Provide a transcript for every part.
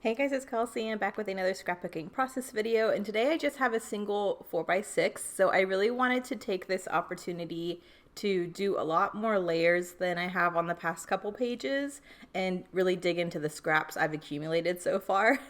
Hey guys, it's Kelsey. I'm back with another scrapbooking process video, and today I just have a single 4x6. So I really wanted to take this opportunity to do a lot more layers than I have on the past couple pages and really dig into the scraps I've accumulated so far.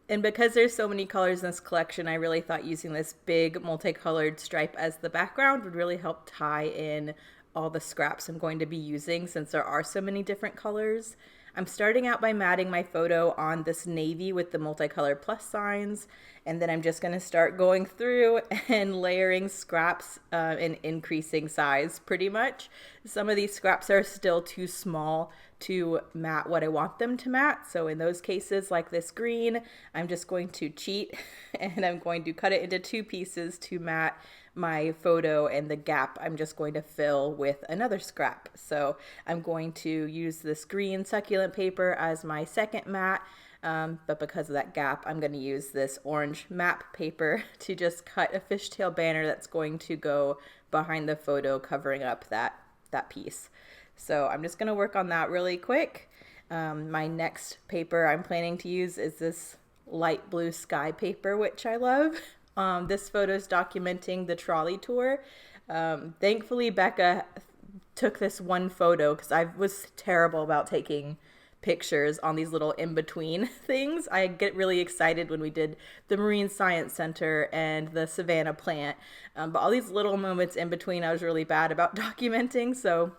And because there's so many colors in this collection, I really thought using this big multicolored stripe as the background would really help tie in all the scraps I'm going to be using since there are so many different colors. I'm starting out by matting my photo on this navy with the multicolored plus signs, and then I'm just going to start going through and layering scraps in increasing size pretty much. Some of these scraps are still too small to mat what I want them to mat, so in those cases like this green, I'm just going to cheat and I'm going to cut it into two pieces to mat my photo, and the gap I'm just going to fill with another scrap. So I'm going to use this green succulent paper as my second mat, but because of that gap, I'm going to use this orange map paper to just cut a fishtail banner that's going to go behind the photo, covering up that piece. So I'm just going to work on that really quick. My next paper I'm planning to use is this light blue sky paper, which I love. This photo is documenting the trolley tour. Thankfully, Becca took this one photo because I was terrible about taking pictures on these little in-between things. I get really excited when we did the Marine Science Center and the Savannah plant, but all these little moments in between I was really bad about documenting, so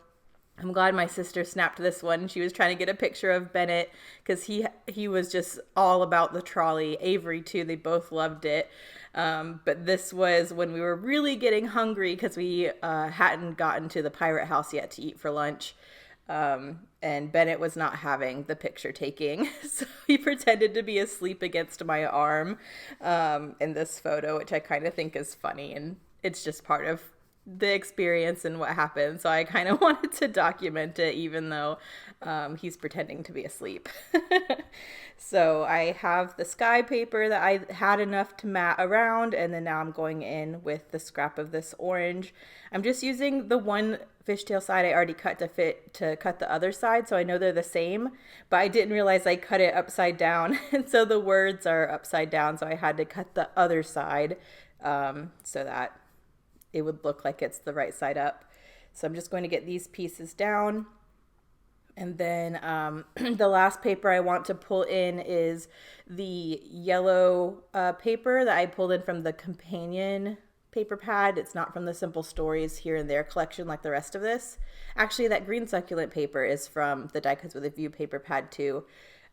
I'm glad my sister snapped this one. She was trying to get a picture of Bennett because he was just all about the trolley. Avery too, they both loved it. But this was when we were really getting hungry because we hadn't gotten to the pirate house yet to eat for lunch. And Bennett was not having the picture taking. So he pretended to be asleep against my arm in this photo, which I kind of think is funny. And it's just part of the experience and what happened. So I kind of wanted to document it even though he's pretending to be asleep. So I have the sky paper that I had enough to mat around, and then now I'm going in with the scrap of this orange. I'm just using the one fishtail side I already cut to fit to cut the other side, so I know they're the same, but I didn't realize I cut it upside down, and so the words are upside down, so I had to cut the other side so that it would look like it's the right side up. So I'm just going to get these pieces down. And then the last paper I want to pull in is the yellow paper that I pulled in from the companion paper pad. It's not from the Simple Stories Here and There collection like the rest of this. Actually, that green succulent paper is from the Die Cuts with a View paper pad too.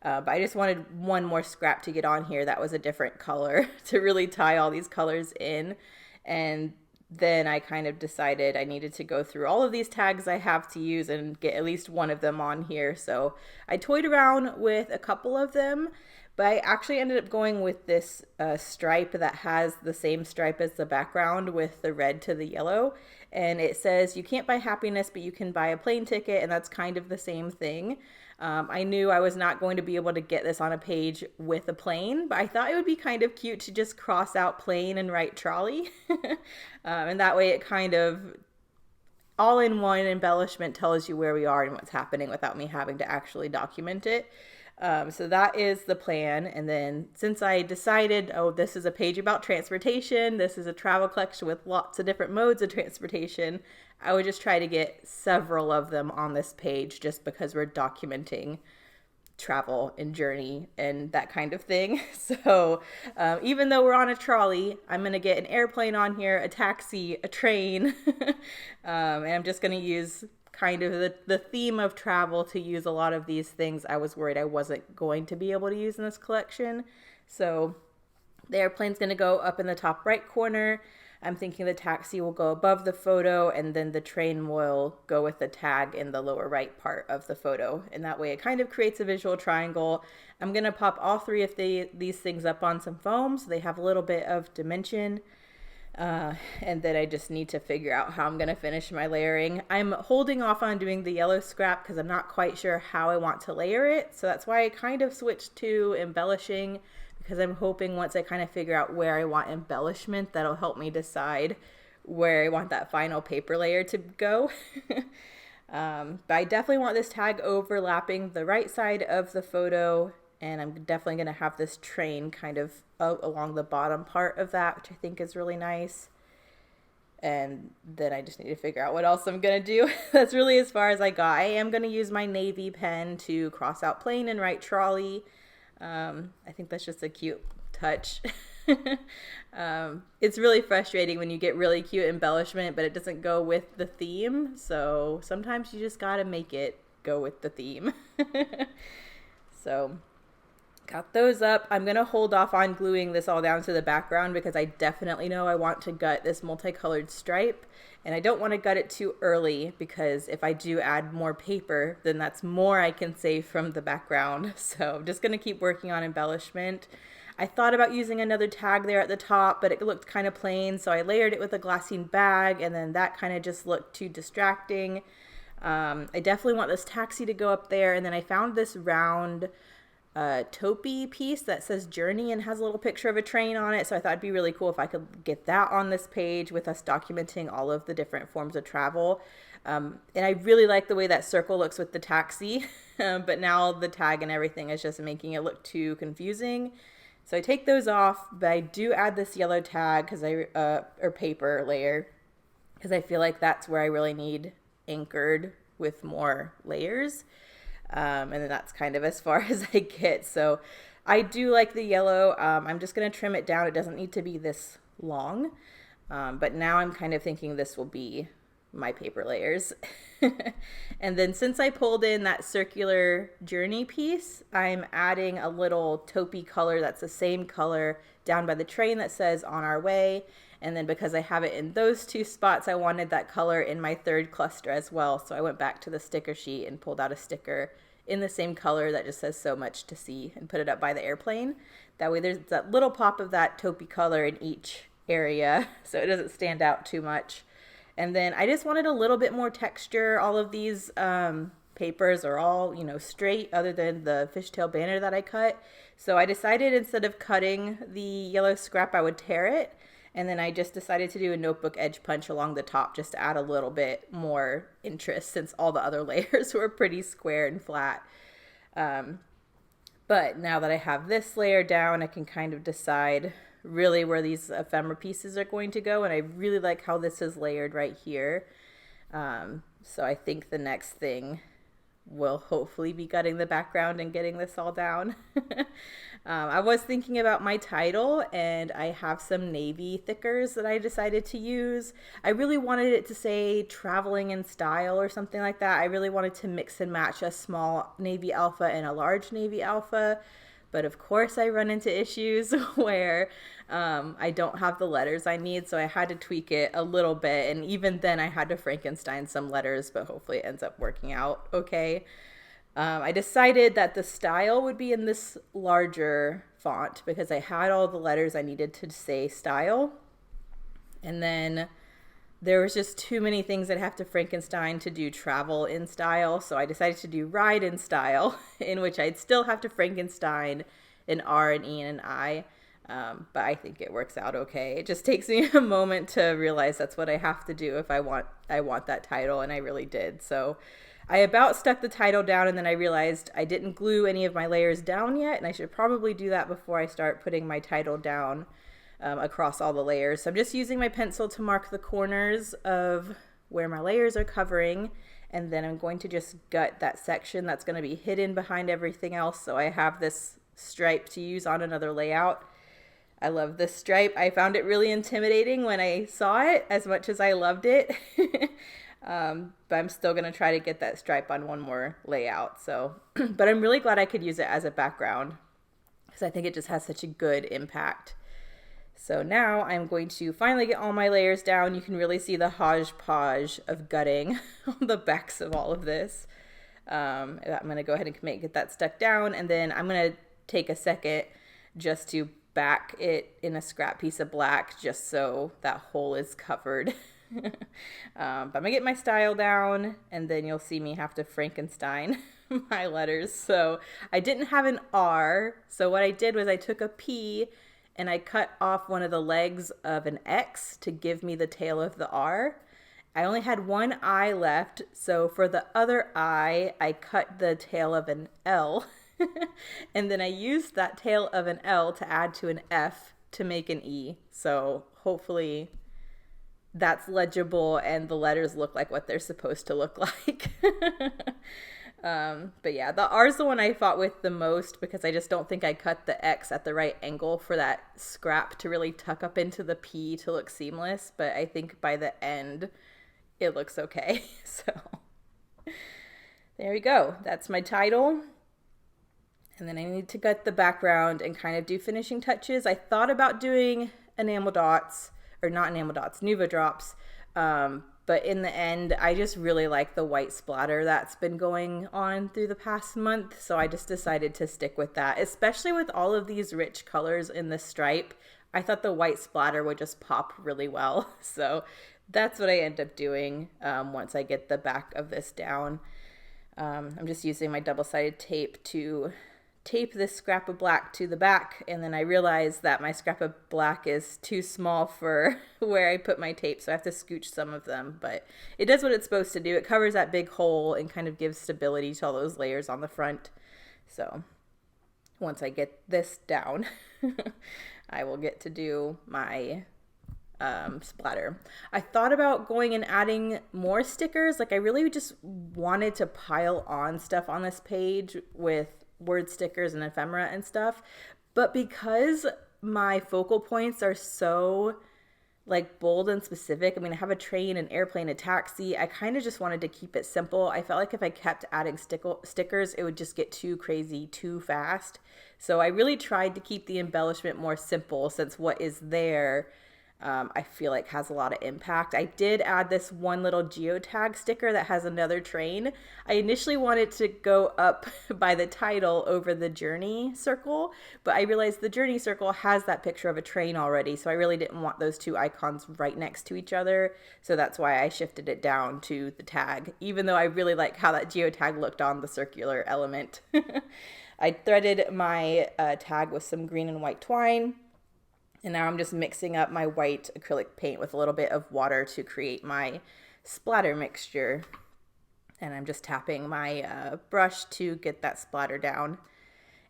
But I just wanted one more scrap to get on here that was a different color to really tie all these colors in. And then I kind of decided I needed to go through all of these tags I have to use and get at least one of them on here. So I toyed around with a couple of them, but I actually ended up going with this stripe that has the same stripe as the background with the red to the yellow. And it says, you can't buy happiness, but you can buy a plane ticket. And that's kind of the same thing. I knew I was not going to be able to get this on a page with a plane, but I thought it would be kind of cute to just cross out plane and write trolley. And that way it kind of all in one embellishment tells you where we are and what's happening without me having to actually document it. So that is the plan. And then since I decided, oh, this is a page about transportation, this is a travel collection with lots of different modes of transportation, I would just try to get several of them on this page just because we're documenting travel and journey and that kind of thing. So even though we're on a trolley, I'm going to get an airplane on here, a taxi, a train, and I'm just going to use kind of the theme of travel to use a lot of these things I was worried I wasn't going to be able to use in this collection. So the airplane's going to go up in the top right corner. I'm thinking the taxi will go above the photo, and then the train will go with the tag in the lower right part of the photo. And that way it kind of creates a visual triangle. I'm going to pop all three of these things up on some foam so they have a little bit of dimension. And then I just need to figure out how I'm going to finish my layering. I'm holding off on doing the yellow scrap because I'm not quite sure how I want to layer it. So that's why I kind of switched to embellishing, because I'm hoping once I kind of figure out where I want embellishment, that'll help me decide where I want that final paper layer to go. But I definitely want this tag overlapping the right side of the photo and I'm definitely going to have this train kind of along the bottom part of that, which I think is really nice. And then I just need to figure out what else I'm going to do. That's really as far as I got. I am going to use my navy pen to cross out plane and write trolley. I think that's just a cute touch. It's really frustrating when you get really cute embellishment, but it doesn't go with the theme. So sometimes you just got to make it go with the theme. So got those up. I'm going to hold off on gluing this all down to the background because I definitely know I want to gut this multicolored stripe, and I don't want to gut it too early because if I do add more paper, then that's more I can save from the background. So I'm just going to keep working on embellishment. I thought about using another tag there at the top, but it looked kind of plain, so I layered it with a glassine bag, and then that kind of just looked too distracting. I definitely want this taxi to go up there, and then I found this round taupey piece that says Journey and has a little picture of a train on it, so I thought it'd be really cool if I could get that on this page with us documenting all of the different forms of travel. And I really like the way that circle looks with the taxi, but now the tag and everything is just making it look too confusing. So I take those off, but I do add this yellow tag or paper layer, because I feel like that's where I really need anchored with more layers. And then that's kind of as far as I get. So I do like the yellow. I'm just going to trim it down. It doesn't need to be this long. But now I'm kind of thinking this will be my paper layers. And then since I pulled in that circular journey piece, I'm adding a little taupey color that's the same color down by the train that says On Our Way. And then because I have it in those two spots, I wanted that color in my third cluster as well. So I went back to the sticker sheet and pulled out a sticker in the same color that just says So Much to See and put it up by the airplane. That way there's that little pop of that taupey color in each area so it doesn't stand out too much. And then I just wanted a little bit more texture. All of these papers are all, straight other than the fishtail banner that I cut. So I decided instead of cutting the yellow scrap, I would tear it. And then I just decided to do a notebook edge punch along the top just to add a little bit more interest since all the other layers were pretty square and flat. But now that I have this layer down, I can kind of decide really where these ephemera pieces are going to go. And I really like how this is layered right here. So I think the next thing will hopefully be gutting the background and getting this all down. I was thinking about my title, and I have some navy thickers that I decided to use. I really wanted it to say Traveling in Style or something like that. I really wanted to mix and match a small navy alpha and a large navy alpha. But of course I run into issues where I don't have the letters I need, so I had to tweak it a little bit. And even then I had to Frankenstein some letters, but hopefully it ends up working out okay. I decided that the style would be in this larger font because I had all the letters I needed to say style. And then there was just too many things I'd have to Frankenstein to do travel in style. So I decided to do ride in style, in which I'd still have to Frankenstein an R, an E, and an I. But I think it works out okay. It just takes me a moment to realize that's what I have to do if I want that title, and I really did. So I about stuck the title down, and then I realized I didn't glue any of my layers down yet, and I should probably do that before I start putting my title down across all the layers. So I'm just using my pencil to mark the corners of where my layers are covering, and then I'm going to just gut that section that's going to be hidden behind everything else, so I have this stripe to use on another layout. I love this stripe. I found it really intimidating when I saw it as much as I loved it. But I'm still going to try to get that stripe on one more layout. So, but I'm really glad I could use it as a background because I think it just has such a good impact. So now I'm going to finally get all my layers down. You can really see the hodgepodge of gutting on the backs of all of this. I'm going to go ahead and get that stuck down, and then I'm going to take a second just to back it in a scrap piece of black just so that hole is covered. But I'm gonna get my style down, and then you'll see me have to Frankenstein my letters. So I didn't have an R, so what I did was I took a P and I cut off one of the legs of an X to give me the tail of the R. I only had one I left, so for the other I cut the tail of an L And then I used that tail of an L to add to an F to make an E. So hopefully that's legible and the letters look like what they're supposed to look like. But yeah, the R is the one I fought with the most because I just don't think I cut the X at the right angle for that scrap to really tuck up into the P to look seamless. But I think by the end, it looks okay. So there we go. That's my title. And then I need to gut the background and kind of do finishing touches. I thought about doing enamel dots, or not enamel dots, Nuva drops. But in the end, I just really like the white splatter that's been going on through the past month. So I just decided to stick with that, especially with all of these rich colors in the stripe. I thought the white splatter would just pop really well. So that's what I end up doing once I get the back of this down. I'm just using my double-sided tape to tape this scrap of black to the back, and then I realized that my scrap of black is too small for where I put my tape, so I have to scooch some of them, but it does what it's supposed to do. It covers that big hole and kind of gives stability to all those layers on the front. So once I get this down, I will get to do my splatter. I thought about going and adding more stickers. Like I really just wanted to pile on stuff on this page with word stickers and ephemera and stuff, but because my focal points are so like bold and specific, I mean I have a train, an airplane, a taxi, I kind of just wanted to keep it simple. I felt like if I kept adding stickers it would just get too crazy too fast, so I really tried to keep the embellishment more simple since what is there I feel like has a lot of impact. I did add this one little geotag sticker that has another train. I initially wanted to go up by the title over the journey circle, but I realized the journey circle has that picture of a train already, so I really didn't want those two icons right next to each other, so that's why I shifted it down to the tag, even though I really like how that geotag looked on the circular element. I threaded my tag with some green and white twine. And now I'm just mixing up my white acrylic paint with a little bit of water to create my splatter mixture. And I'm just tapping my brush to get that splatter down.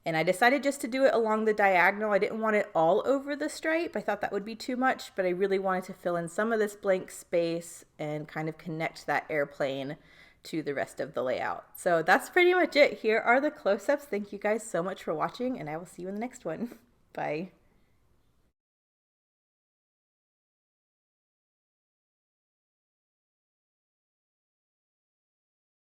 And I decided just to do it along the diagonal. I didn't want it all over the stripe. I thought that would be too much, but I really wanted to fill in some of this blank space and kind of connect that airplane to the rest of the layout. So that's pretty much it. Here are the close-ups. Thank you guys so much for watching, and I will see you in the next one. Bye.